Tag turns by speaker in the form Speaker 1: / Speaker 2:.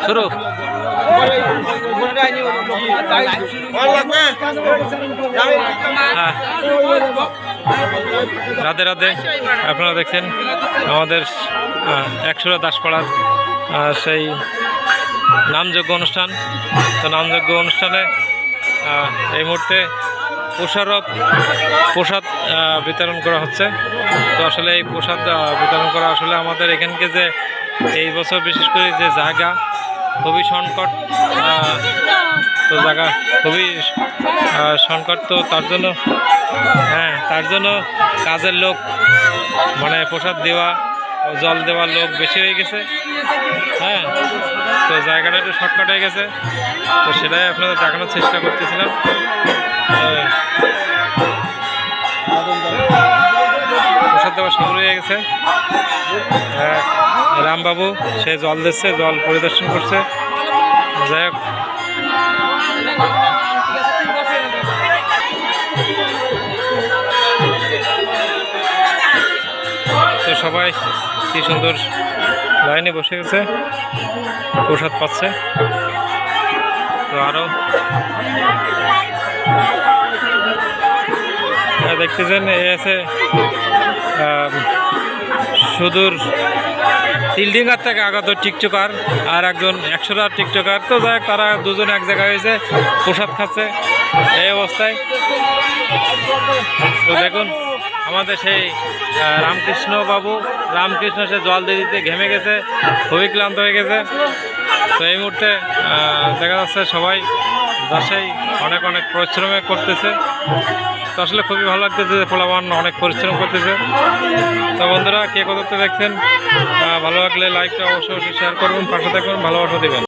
Speaker 1: শুরু। হ্যাঁ, রাধে রাধে। আপনারা দেখছেন আমাদের একশোরা দাসপাড়ার সেই নামযজ্ঞ অনুষ্ঠান। তো নামযজ্ঞ অনুষ্ঠানে এই মুহূর্তে প্রসাদ বিতরণ করা হচ্ছে। তো আসলে এই প্রসাদ বিতরণ করা আসলে আমাদের এখানকে যে এই বছর বিশেষ করে যে জায়গা খুবই সংকট, তো জায়গা খুবই সংকট, তো তার জন্য কাজের লোক মানে প্রসাদ দেওয়া ও জল দেওয়ার লোক বেশি হয়ে গেছে। হ্যাঁ, তো জায়গাটা একটু শর্টকাট হয়ে গেছে, তো সেটাই আপনাদের দেখানোর চেষ্টা করতেছিলাম। প্রসাদ দেওয়া শুরু হয়ে গেছে। রামবাবু সে জল দিচ্ছে, জল পরিদর্শন করছে। যাই হোক, তো সবাই কি সুন্দর লাইনে বসে গেছে, প্রসাদ পাচ্ছে। তো আরও দেখতেছেন এ আছে সুদূর তিলডিঙ্গার থেকে আগত টিকটকার আর একজন একশোটার টিকটকার। তো যাই হোক, তারা দুজন এক জায়গায় হয়েছে, প্রসাদ খাচ্ছে এই অবস্থায়। তো দেখুন আমাদের সেই রামকৃষ্ণ বাবু, রামকৃষ্ণ সে জল দিয়ে দিতে ঘেমে গেছে, খুবই ক্লান্ত হয়ে গেছে। তো এই মুহূর্তে দেখা যাচ্ছে সবাই বাসায় অনেক অনেক পরিশ্রমে করতেছে। তো আসলে খুবই ভালো লাগতেছে যে পোলাবান অনেক পরিশ্রম করতেছে। তো বন্ধুরা, কে কোথাতে দেখছেন, ভালো লাগলে লাইকটা অবশ্যই শেয়ার করবেন, পাশে থাকবেন, ভালোবাসা দেবেন।